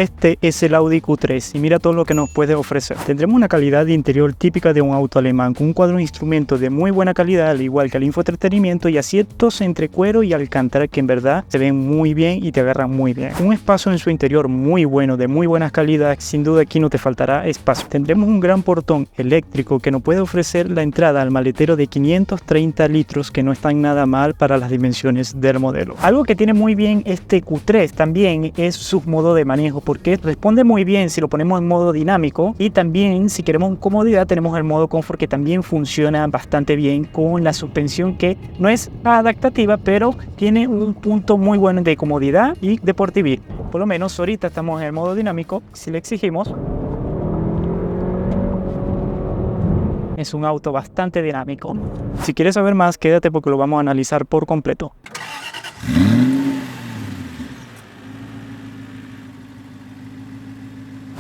Este es el Audi Q3 y mira todo lo que nos puede ofrecer. Tendremos una calidad de interior típica de un auto alemán, con un cuadro de instrumentos de muy buena calidad, al igual que el infoentretenimiento y asientos entre cuero y alcántara que en verdad se ven muy bien y te agarran muy bien. Un espacio en su interior muy bueno, de muy buena calidad, sin duda aquí no te faltará espacio. Tendremos un gran portón eléctrico que nos puede ofrecer la entrada al maletero de 530 litros, que no están nada mal para las dimensiones del modelo. Algo que tiene muy bien este Q3 también es su modo de manejo, porque responde muy bien si lo ponemos en modo dinámico, y también si queremos comodidad tenemos el modo confort, que también funciona bastante bien con la suspensión, que no es adaptativa pero tiene un punto muy bueno de comodidad y deportividad. Por lo menos ahorita estamos en el modo dinámico. Si le exigimos, es un auto bastante dinámico. Si quieres saber más, quédate porque lo vamos a analizar por completo.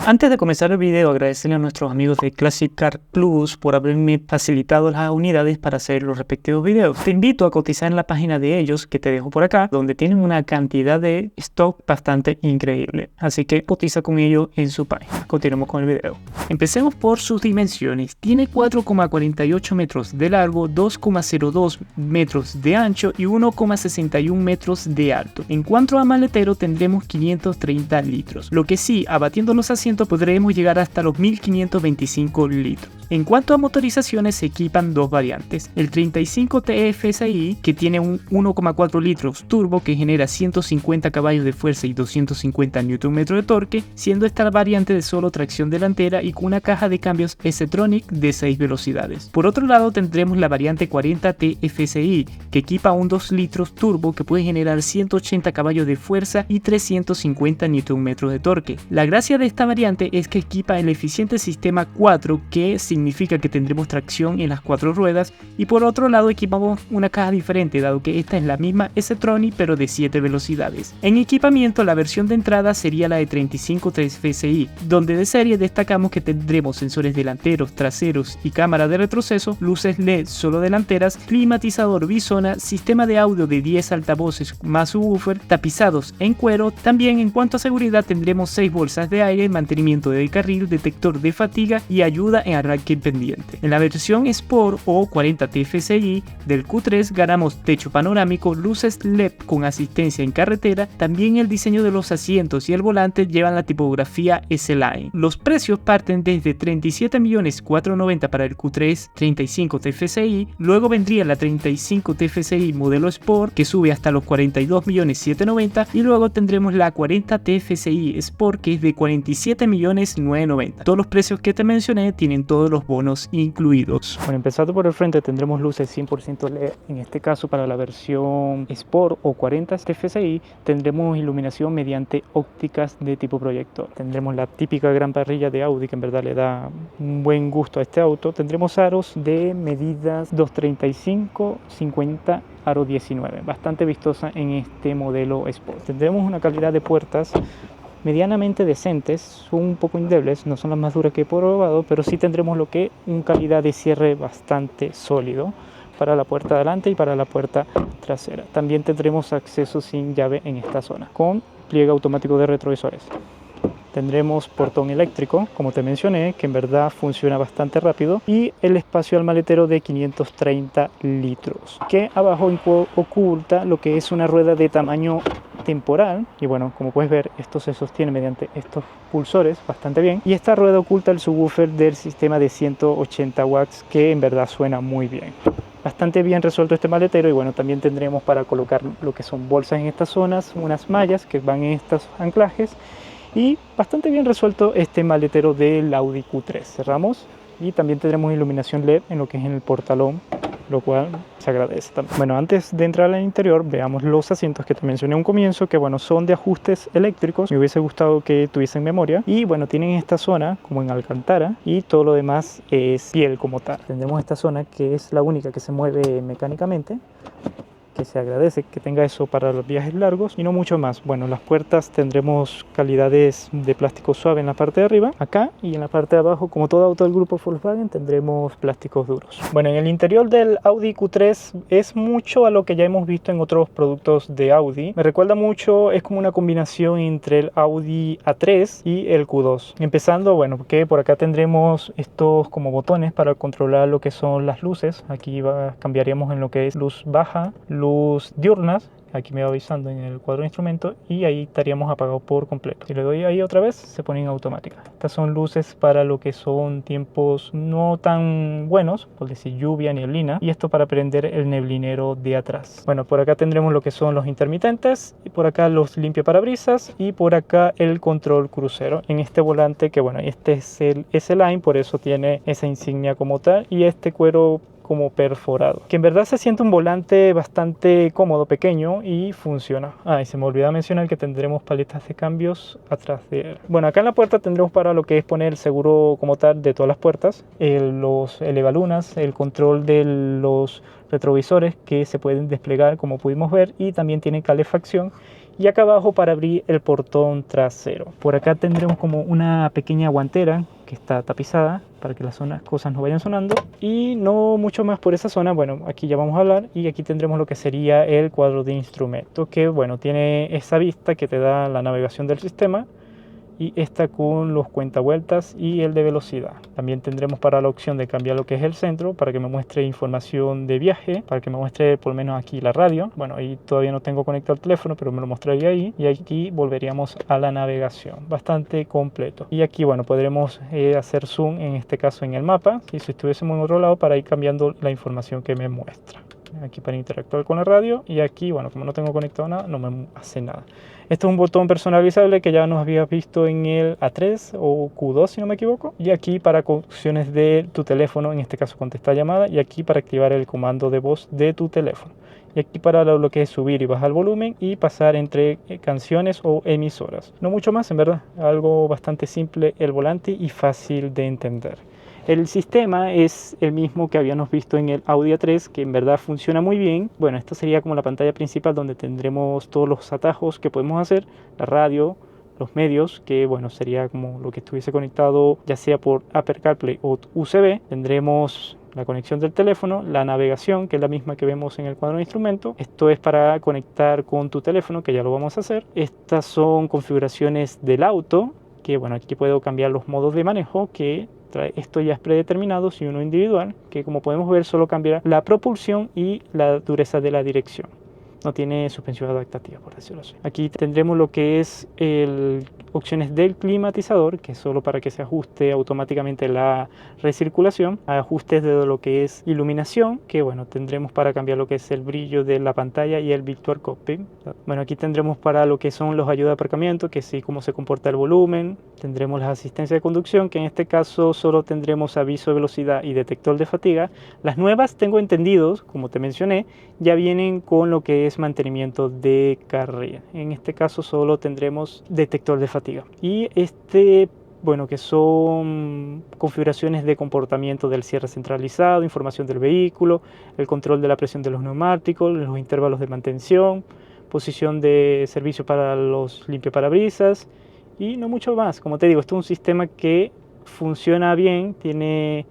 Antes de comenzar el video, agradecerle a nuestros amigos de Classic Car Plus por haberme facilitado las unidades para hacer los respectivos videos. Te invito a cotizar en la página de ellos, que te dejo por acá, donde tienen una cantidad de stock bastante increíble. Así que cotiza con ellos en su página. Continuemos con el video. Empecemos por sus dimensiones. Tiene 4,48 metros de largo, 2,02 metros de ancho y 1,61 metros de alto. En cuanto a maletero, tendremos 530 litros. Lo que sí, abatiendo los asientos, podremos llegar hasta los 1525 litros. En cuanto a motorizaciones, se equipan dos variantes: el 35 TFSI, que tiene un 1,4 litros turbo que genera 150 caballos de fuerza y 250 Nm de torque, siendo esta variante de solo tracción delantera y con una caja de cambios S-Tronic de 6 velocidades. Por otro lado, tendremos la variante 40 TFSI, que equipa un 2 litros turbo que puede generar 180 caballos de fuerza y 350 Nm de torque. La gracia de esta variante es que equipa el eficiente sistema 4, que significa que tendremos tracción en las 4 ruedas, y por otro lado equipamos una caja diferente, dado que esta es la misma S-Tronic pero de 7 velocidades. En equipamiento, la versión de entrada sería la de 35 TFSI, donde de serie destacamos que tendremos sensores delanteros, traseros y cámara de retroceso, luces LED solo delanteras, climatizador bisona, sistema de audio de 10 altavoces más subwoofer, tapizados en cuero. También en cuanto a seguridad tendremos 6 bolsas de aire, mantenimiento del carril, detector de fatiga y ayuda en arranque pendiente. En la versión Sport o 40 TFSI del Q3 ganamos techo panorámico, luces LED con asistencia en carretera. También el diseño de los asientos y el volante llevan la tipografía S-Line. Los precios parten desde 37.490.000 para el Q3 35 TFSI, luego vendría la 35 TFSI modelo Sport, que sube hasta los 42.790.000, y luego tendremos la 40 TFSI Sport, que es de 47.990.000. Todos los precios que te mencioné tienen todos los bonos incluidos. Bueno, empezando por el frente, tendremos luces 100% LED. En este caso, para la versión Sport o 40 TFSI, tendremos iluminación mediante ópticas de tipo proyector. Tendremos la típica gran parrilla de Audi, que en verdad le da un buen gusto a este auto. Tendremos aros de medidas 235-50 aro 19, bastante vistosa en este modelo Sport. Tendremos una calidad de puertas medianamente decentes, son un poco endebles, no son las más duras que he probado, pero sí tendremos lo que una calidad de cierre bastante sólido para la puerta de adelante y para la puerta trasera. También tendremos acceso sin llave en esta zona, con pliegue automático de retrovisores. Tendremos portón eléctrico, como te mencioné, que en verdad funciona bastante rápido, y el espacio al maletero de 530 litros, que abajo oculta lo que es una rueda de tamaño temporal. Y bueno, como puedes ver, esto se sostiene mediante estos pulsores bastante bien, y esta rueda oculta el subwoofer del sistema de 180 watts, que en verdad suena muy bien. Bastante bien resuelto este maletero. Y bueno, también tendremos para colocar lo que son bolsas en estas zonas, unas mallas que van en estos anclajes, y bastante bien resuelto este maletero del Audi Q3. Cerramos y también tendremos iluminación LED en lo que es en el portalón, lo cual se agradece también. Bueno, antes de entrar al interior, veamos los asientos que te mencioné a un comienzo, que bueno, son de ajustes eléctricos. Me hubiese gustado que tuviesen memoria, y bueno, tienen esta zona como en alcántara, y todo lo demás es piel como tal. Tendremos esta zona que es la única que se mueve mecánicamente, que se agradece que tenga eso para los viajes largos y no mucho más. Bueno, las puertas tendremos calidades de plástico suave en la parte de arriba, acá, y en la parte de abajo, como todo auto del grupo Volkswagen, tendremos plásticos duros. Bueno, en el interior del Audi Q3 es mucho a lo que ya hemos visto en otros productos de Audi. Me recuerda mucho, es como una combinación entre el Audi A3 y el Q2. Empezando, bueno, que por acá tendremos estos como botones para controlar lo que son las luces. Aquí cambiaríamos en lo que es luz baja, luz diurnas. Aquí me va avisando en el cuadro de instrumento y ahí estaríamos apagados por completo. Si le doy ahí otra vez, se pone en automática. Estas son luces para lo que son tiempos no tan buenos, por decir lluvia, neblina, y esto para prender el neblinero de atrás. Bueno, por acá tendremos lo que son los intermitentes, y por acá los limpiaparabrisas y por acá el control crucero. En este volante, que bueno, este es el S-Line, por eso tiene esa insignia como tal, y este cuero como perforado, que en verdad se siente un volante bastante cómodo, pequeño y funciona. Y se me olvidó mencionar que tendremos paletas de cambios atrás de él. Bueno, acá en la puerta tendremos para lo que es poner el seguro como tal de todas las puertas, los elevalunas, el control de los retrovisores que se pueden desplegar como pudimos ver, y también tiene calefacción, y acá abajo para abrir el portón trasero. Por acá tendremos como una pequeña guantera que está tapizada para que las cosas no vayan sonando, y no mucho más por esa zona. Bueno, aquí ya vamos a hablar, y aquí tendremos lo que sería el cuadro de instrumentos, que bueno, tiene esa vista que te da la navegación del sistema, y esta con los cuentavueltas y el de velocidad. También tendremos para la opción de cambiar lo que es el centro, para que me muestre información de viaje, para que me muestre por lo menos aquí la radio. Bueno, ahí todavía no tengo conectado el teléfono, pero me lo mostraría ahí, y aquí volveríamos a la navegación, bastante completo. Y aquí bueno, podremos hacer zoom, en este caso en el mapa, si estuviésemos en otro lado, para ir cambiando la información que me muestra. Aquí para interactuar con la radio, y aquí bueno, como no tengo conectado nada, no me hace nada. Este es un botón personalizable que ya nos habías visto en el A3 o Q2 si no me equivoco, y aquí para opciones de tu teléfono, en este caso contestar llamada, y aquí para activar el comando de voz de tu teléfono, y aquí para lo que es subir y bajar el volumen y pasar entre canciones o emisoras. No mucho más, en verdad, algo bastante simple el volante y fácil de entender. El sistema es el mismo que habíamos visto en el Audi A3, que en verdad funciona muy bien. Bueno, esta sería como la pantalla principal, donde tendremos todos los atajos que podemos hacer, la radio, los medios, que bueno, sería como lo que estuviese conectado ya sea por Apple CarPlay o USB. Tendremos la conexión del teléfono, la navegación, que es la misma que vemos en el cuadro de instrumentos. Esto es para conectar con tu teléfono, que ya lo vamos a hacer. Estas son configuraciones del auto, que bueno, aquí puedo cambiar los modos de manejo, que esto ya es predeterminado, si uno individual, que como podemos ver solo cambia la propulsión y la dureza de la dirección. No tiene suspensión adaptativa, por decirlo así. Aquí tendremos lo que es opciones del climatizador, que es solo para que se ajuste automáticamente la recirculación, ajustes de lo que es iluminación, que bueno, tendremos para cambiar lo que es el brillo de la pantalla y el Virtual Cockpit. Bueno, aquí tendremos para lo que son los ayudas de aparcamiento, que sí, cómo se comporta el volumen. Tendremos las asistencias de conducción, que en este caso solo tendremos aviso de velocidad y detector de fatiga. Las nuevas, tengo entendidos, como te mencioné, ya vienen con lo que es mantenimiento de carrera. En este caso solo tendremos detector de fatiga. Y bueno, que son configuraciones de comportamiento del cierre centralizado, información del vehículo, el control de la presión de los neumáticos, los intervalos de mantención, posición de servicio para los limpiaparabrisas y no mucho más. Como te digo, esto es un sistema que funciona bien, tiene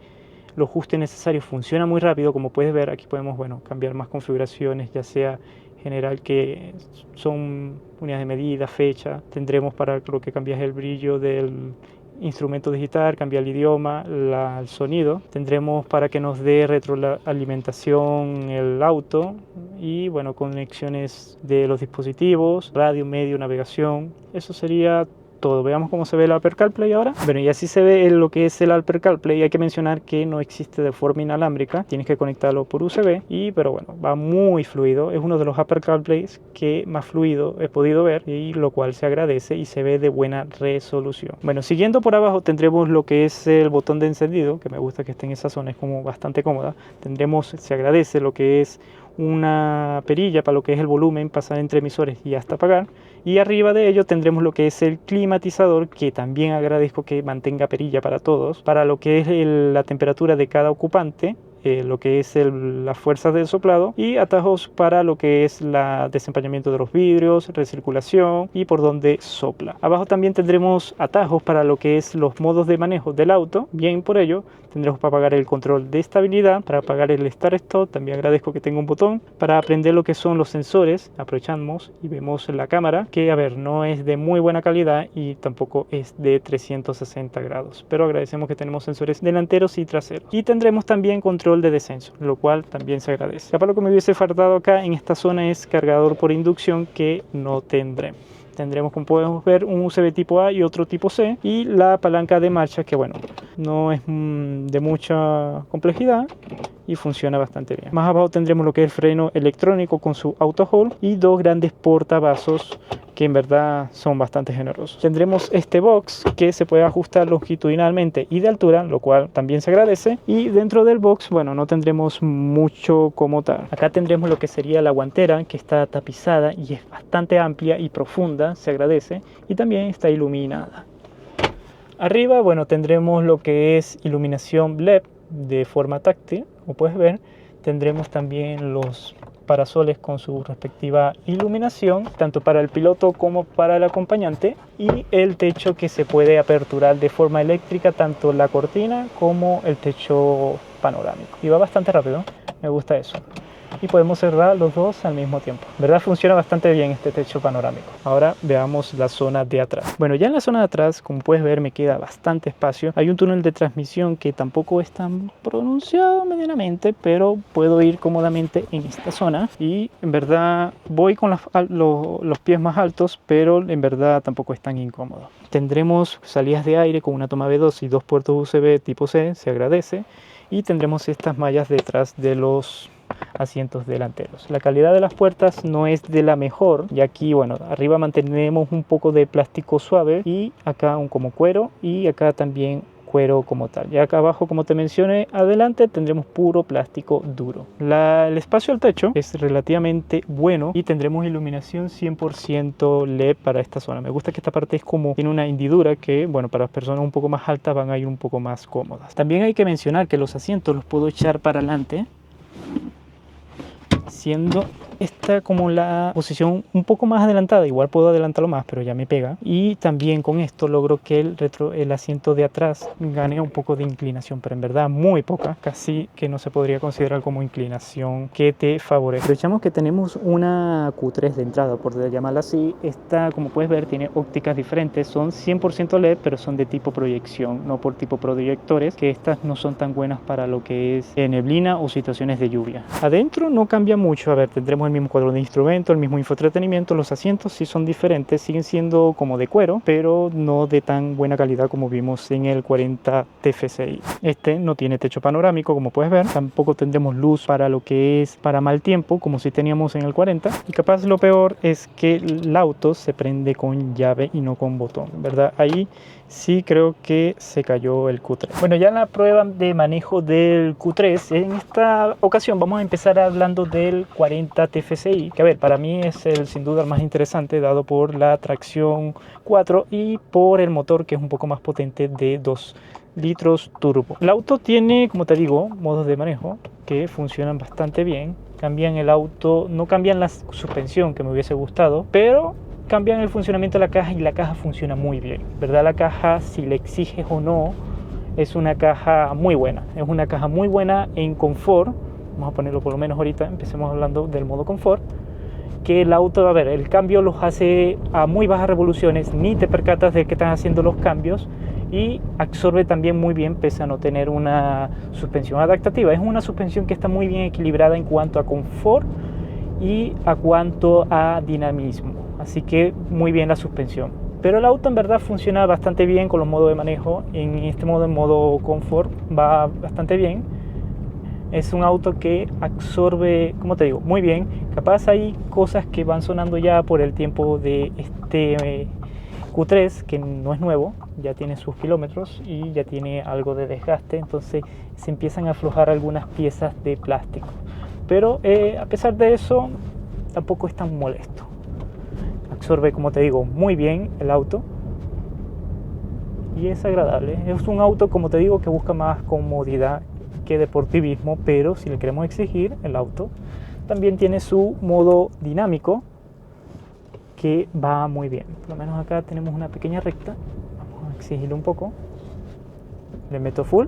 los ajustes necesarios, funciona muy rápido. Como puedes ver, aquí podemos cambiar más configuraciones, ya sea general, que son unidades de medida, fecha. Tendremos para lo que cambias el brillo del instrumento digital, cambiar el idioma, el sonido. Tendremos para que nos dé retroalimentación el auto, y bueno, conexiones de los dispositivos, radio, medio, navegación. Eso sería todo. Veamos cómo se ve el Apple CarPlay ahora. Bueno, y así se ve lo que es el Apple CarPlay. Hay que mencionar que no existe de forma inalámbrica, tienes que conectarlo por USB, pero bueno, va muy fluido. Es uno de los Apple CarPlays que más fluido he podido ver, y lo cual se agradece y se ve de buena resolución. Bueno, siguiendo por abajo tendremos lo que es el botón de encendido, que me gusta que esté en esa zona, es como bastante cómoda. Tendremos, se agradece lo que es una perilla para lo que es el volumen, pasar entre emisores y hasta apagar, y arriba de ello tendremos lo que es el climatizador, que también agradezco que mantenga perilla para todos, para lo que es la temperatura de cada ocupante. lo que es las fuerzas del soplado, y atajos para lo que es el desempañamiento de los vidrios, recirculación y por donde sopla. Abajo también tendremos atajos para lo que es los modos de manejo del auto. Bien, por ello tendremos para apagar el control de estabilidad, para apagar el Start Stop. También agradezco que tenga un botón para aprender lo que son los sensores. Aprovechamos y vemos la cámara, que a ver, no es de muy buena calidad y tampoco es de 360 grados, pero agradecemos que tenemos sensores delanteros y traseros. Y tendremos también control de descenso, lo cual también se agradece. Capaz lo que me hubiese faltado acá en esta zona es cargador por inducción, que no tendremos. Tendremos, como podemos ver, un USB tipo A y otro tipo C, y la palanca de marcha, que bueno, no es de mucha complejidad y funciona bastante bien. Más abajo tendremos lo que es el freno electrónico con su auto hold y dos grandes portavasos que en verdad son bastante generosos. Tendremos este box que se puede ajustar longitudinalmente y de altura, lo cual también se agradece. Y dentro del box, bueno, no tendremos mucho como tal. Acá tendremos lo que sería la guantera, que está tapizada y es bastante amplia y profunda, se agradece, y también está iluminada. Arriba, bueno, tendremos lo que es iluminación LED de forma táctil, como puedes ver. Tendremos también los parasoles con su respectiva iluminación, tanto para el piloto como para el acompañante, y el techo que se puede aperturar de forma eléctrica, tanto la cortina como el techo panorámico. Y va bastante rápido, me gusta eso. Y podemos cerrar los dos al mismo tiempo. ¿Verdad? Funciona bastante bien este techo panorámico. Ahora veamos la zona de atrás. Bueno, ya en la zona de atrás, como puedes ver, me queda bastante espacio. Hay un túnel de transmisión que tampoco es tan pronunciado medianamente, pero puedo ir cómodamente en esta zona. Y en verdad voy con los pies más altos, pero en verdad tampoco es tan incómodo. Tendremos salidas de aire con una toma B2 y dos puertos USB tipo C, se agradece. Y tendremos estas mallas detrás de los asientos delanteros. La calidad de las puertas no es de la mejor, y aquí, bueno, arriba mantenemos un poco de plástico suave y acá un como cuero, y acá también cuero como tal. Y acá abajo, como te mencioné, adelante tendremos puro plástico duro. El espacio al techo es relativamente bueno y tendremos iluminación 100% LED para esta zona. Me gusta que esta parte es como tiene una hendidura que, bueno, para las personas un poco más altas van a ir un poco más cómodas. También hay que mencionar que los asientos los puedo echar para adelante, siendo esta como la posición un poco más adelantada. Igual puedo adelantarlo más, pero ya me pega, y también con esto logro que el asiento de atrás gane un poco de inclinación, pero en verdad muy poca, casi que no se podría considerar como inclinación que te favorece. Aprovechamos que tenemos una Q3 de entrada, por llamarla así. Esta, como puedes ver, tiene ópticas diferentes, son 100% LED, pero son de tipo proyección, no por tipo proyectores, que estas no son tan buenas para lo que es neblina o situaciones de lluvia. Adentro no cambia mucho. A ver, tendremos el mismo cuadro de instrumentos, el mismo infoentretenimiento. Los asientos sí son diferentes, siguen siendo como de cuero, pero no de tan buena calidad como vimos en el 40 TFSI. Este no tiene techo panorámico, como puedes ver. Tampoco tendremos luz para lo que es para mal tiempo, como si teníamos en el 40. Y capaz lo peor es que el auto se prende con llave y no con botón, ¿verdad? Ahí sí creo que se cayó el Q3. Bueno, ya en la prueba de manejo del Q3, en esta ocasión vamos a empezar hablando del 40 TFSI, que a ver, para mí es sin duda el más interesante, dado por la tracción 4 y por el motor, que es un poco más potente, de 2 litros turbo. El auto tiene, como te digo, modos de manejo que funcionan bastante bien. Cambian el auto, no cambian la suspensión, que me hubiese gustado, pero cambian el funcionamiento de la caja, y la caja funciona muy bien, ¿verdad? La caja, si le exiges o no, es una caja muy buena. Es una caja muy buena en confort. Vamos a ponerlo por lo menos ahorita, empecemos hablando del modo confort. Que el auto, a ver, el cambio los hace a muy bajas revoluciones, ni te percatas de que están haciendo los cambios, y absorbe también muy bien, pese a no tener una suspensión adaptativa. Es una suspensión que está muy bien equilibrada en cuanto a confort y a cuanto a dinamismo, así que muy bien la suspensión. Pero el auto en verdad funciona bastante bien con los modos de manejo. En este modo, en modo confort, va bastante bien. Es un auto que absorbe, como te digo, muy bien. Capaz hay cosas que van sonando ya por el tiempo de este Q3, que no es nuevo, ya tiene sus kilómetros y ya tiene algo de desgaste, entonces se empiezan a aflojar algunas piezas de plástico. Pero a pesar de eso, tampoco es tan molesto. Absorbe, como te digo, muy bien el auto y es agradable. Es un auto, como te digo, que busca más comodidad que deportivismo, pero si le queremos exigir, el auto también tiene su modo dinámico que va muy bien. Por lo menos acá tenemos una pequeña recta, vamos a exigirle un poco, le meto full.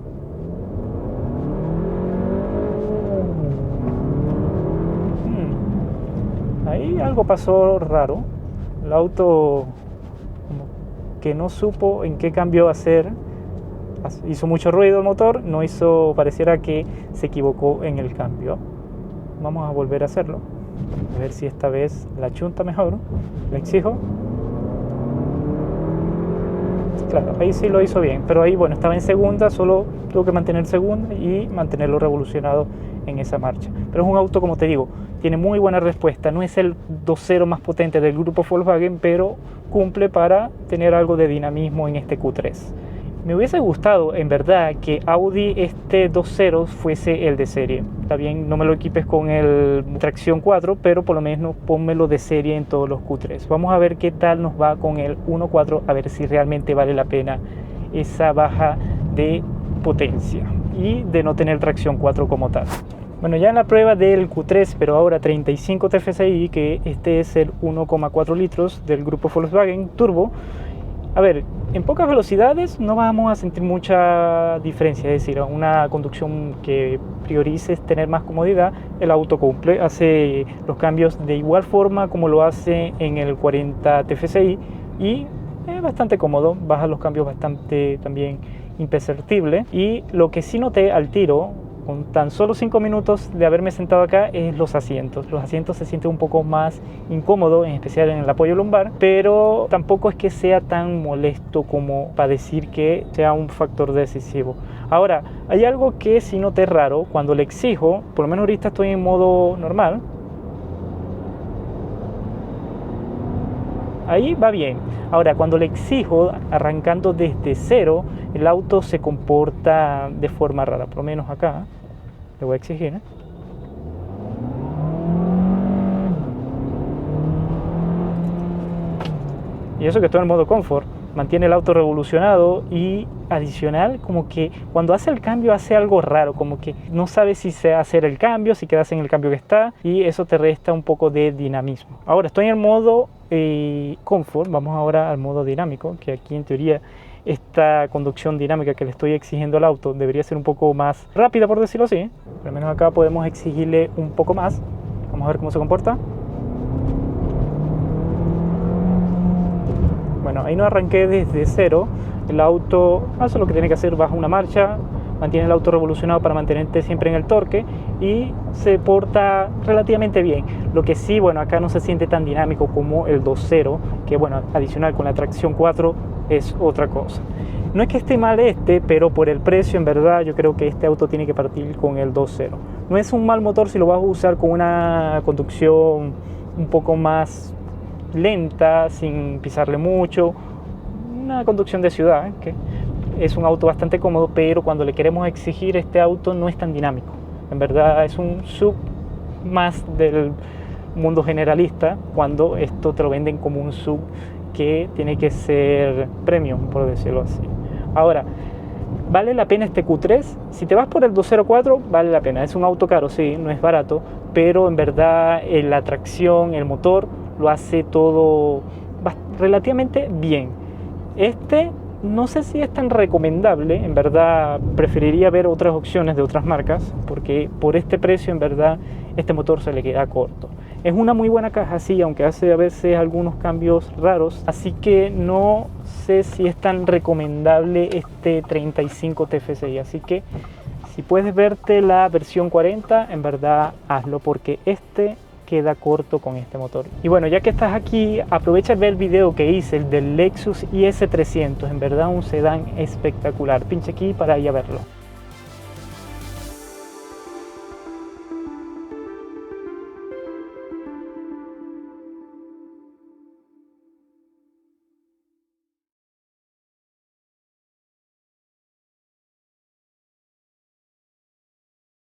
Ahí algo pasó raro, el auto que no supo en qué cambio hacer, hizo mucho ruido el motor, no hizo, pareciera que se equivocó en el cambio. Vamos a volver a hacerlo, a ver si esta vez la chunta mejor, le exijo. Claro, ahí sí lo hizo bien, pero ahí bueno, estaba en segunda, solo tuvo que mantener segunda y mantenerlo revolucionado en esa marcha. Pero es un auto, como te digo, tiene muy buena respuesta, no es el 2.0 más potente del grupo Volkswagen, pero cumple para tener algo de dinamismo en este Q3. Me hubiese gustado, en verdad, que Audi este 2.0 fuese el de serie. Está bien, no me lo equipes con el tracción 4, pero por lo menos pónmelo de serie en todos los Q3. Vamos a ver qué tal nos va con el 1.4, a ver si realmente vale la pena esa baja de potencia y de no tener tracción 4 como tal. Bueno, ya en la prueba del Q3, pero ahora 35 TFSI, que este es el 1,4 litros del grupo Volkswagen Turbo. A ver, en pocas velocidades no vamos a sentir mucha diferencia, es decir, una conducción que priorice tener más comodidad, el auto cumple, hace los cambios de igual forma como lo hace en el 40 TFSI y es bastante cómodo, baja los cambios bastante también imperceptible. Y lo que sí noté al tiro, con tan solo 5 minutos de haberme sentado acá, es los asientos. Los asientos se sienten un poco más incómodos, en especial en el apoyo lumbar, pero tampoco es que sea tan molesto como para decir que sea un factor decisivo. Ahora, hay algo que sí noté raro cuando le exijo, por lo menos ahorita estoy en modo normal. Ahí va bien. Ahora, cuando le exijo, arrancando desde cero, el auto se comporta de forma rara, por lo menos acá. Le voy a exigir, ¿eh? Y eso que estoy en modo confort, mantiene el auto revolucionado y adicional, como que cuando hace el cambio hace algo raro, como que no sabe si se hacer el cambio, si quedas en el cambio que está, y eso te resta un poco de dinamismo. Ahora estoy en el modo confort, vamos ahora al modo dinámico, que aquí en teoría esta conducción dinámica que le estoy exigiendo al auto debería ser un poco más rápida, por decirlo así. Al menos acá podemos exigirle un poco más. Vamos a ver cómo se comporta. Bueno, ahí no arranqué desde cero. El auto hace lo que tiene que hacer, baja una marcha, mantiene el auto revolucionado para mantenerte siempre en el torque y se porta relativamente bien. Lo que sí, bueno, acá no se siente tan dinámico como el 2.0, que bueno, adicional con la tracción 4 es otra cosa. No es que esté mal este, pero por el precio en verdad yo creo que este auto tiene que partir con el 2.0. No es un mal motor si lo vas a usar con una conducción un poco más lenta, sin pisarle mucho, una conducción de ciudad, que es un auto bastante cómodo, pero cuando le queremos exigir este auto no es tan dinámico. En verdad es un sub más del mundo generalista, cuando esto te lo venden como un sub que tiene que ser premium, por decirlo así. Ahora, ¿vale la pena este Q3? Si te vas por el 204, vale la pena. Es un auto caro, sí, no es barato, pero en verdad la tracción, el motor, lo hace todo relativamente bien. Este no sé si es tan recomendable, en verdad preferiría ver otras opciones de otras marcas, porque por este precio en verdad este motor se le queda corto. Es una muy buena caja, sí, aunque hace a veces algunos cambios raros, así que no sé si es tan recomendable este 35 TFSI, así que si puedes verte la versión 40, en verdad hazlo, porque este queda corto con este motor. Y bueno, ya que estás aquí, aprovecha de ver el video que hice, el del Lexus IS300, en verdad un sedán espectacular. Pincha aquí para ir a verlo.